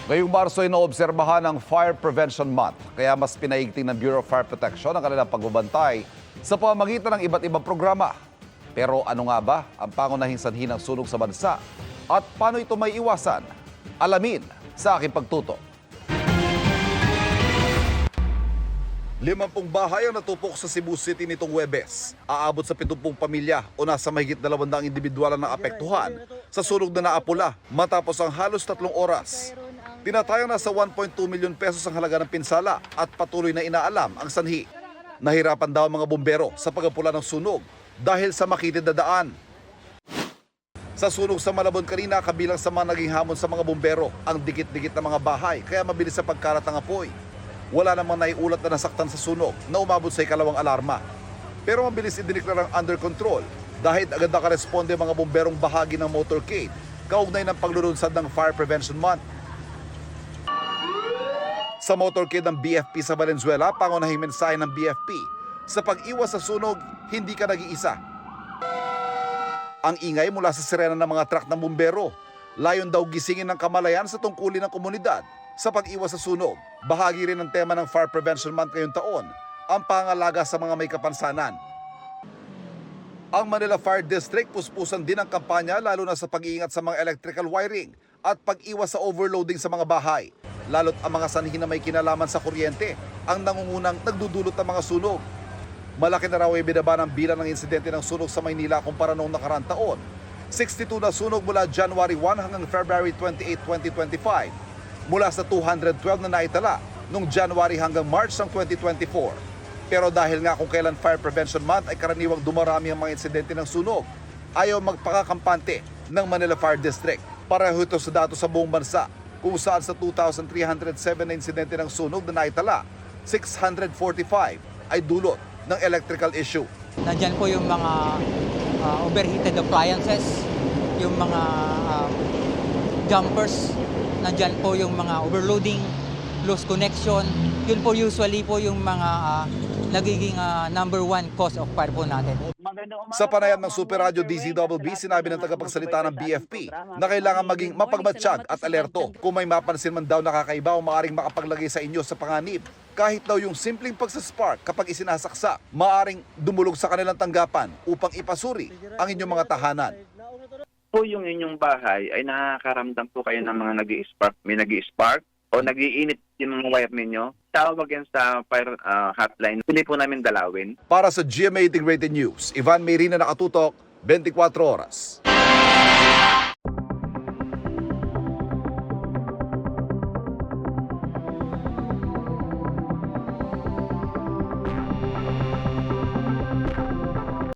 Ngayong Marso ay naobserbahan ang Fire Prevention Month, kaya mas pinaigting ng Bureau of Fire Protection ang kanilang pagbabantay sa pamamagitan ng iba't ibang programa. Pero ano nga ba ang pangunahing sanhi ng sunog sa bansa at paano ito may iwasan? Alamin sa aking pagtuto. 50 bahay ang natupok sa Cebu City nitong Huwebes. Aabot sa 70 pamilya o nasa mahigit 200 individual ang naapektuhan sa sunog na naapula matapos ang halos 3 oras. Tinatayang nasa 1.2 milyon pesos ang halaga ng pinsala at patuloy na inaalam ang sanhi. Nahirapan daw ang mga bumbero sa pagapula ng sunog dahil sa makitid na daan. Sa sunog sa Malabon kanina, kabilang sa mga naging hamon sa mga bumbero ang dikit-dikit na mga bahay kaya mabilis sa pagkalat ng apoy. Wala namang naiulat na nasaktan sa sunog na umabot sa ikalawang alarma. Pero mabilis idineklarang under control dahil agad nakaresponde mga bomberong bahagi ng motorcade kaugnay ng paglulunsad ng Fire Prevention Month. Sa motorcade ng BFP sa Valenzuela, pangunahing mensahe ng BFP, sa pag-iwas sa sunog, hindi ka nag-iisa. Ang ingay mula sa sirena ng mga truck ng bumbero, layon daw gisingin ng kamalayan sa tungkulin ng komunidad sa pag-iwas sa sunog. Bahagi rin ng tema ng Fire Prevention Month ngayong taon, ang pangalaga sa mga may kapansanan. Ang Manila Fire District puspusan din ang kampanya lalo na sa pag-iingat sa mga electrical wiring at pag-iwas sa overloading sa mga bahay. Lalo't ang mga sanhi na may kinalaman sa kuryente ang nangungunang nagdudulot ng mga sunog. Malaki na raw ay binaba ng bilang ng insidente ng sunog sa Maynila kumpara noong nakaraang taon. 62 na sunog mula January 1 hanggang February 28, 2025. Mula sa 212 na naitala noong January hanggang March ng 2024. Pero dahil nga kung kailan Fire Prevention Month ay karaniwang dumarami ang mga insidente ng sunog, ayaw magpakakampante ng Manila Fire District. Pareho ito sa datos sa buong bansa, kung saan sa 2,307 na insidente ng sunog na naitala, 645 ay dulot ng electrical issue. Nandyan po yung mga overheated appliances, yung mga jumpers, nandyan po yung mga overloading, loose connection. Yun po usually po yung mga nagiging number one cause of fire po natin. Sa panayam ng Super Radio DZBB, sinabi ng tagapagsalita ng BFP na kailangan maging mapagmatsyag at alerto. Kung may mapansin man daw nakakaiba o maaaring makapaglagay sa inyo sa panganib, kahit daw yung simpleng pagsaspark kapag isinasaksa, maaaring dumulog sa kanilang tanggapan upang ipasuri ang inyong mga tahanan. Po yung inyong bahay ay nakakaramdam po kayo ng mga nag-i-spark, may nag-i-spark o nag-iinit yung mga wire ninyo, tawag yan sa fire hotline. Hindi po namin dalawin. Para sa GMA Integrated News, Ivan Mayrina, nakatutok, 24 oras.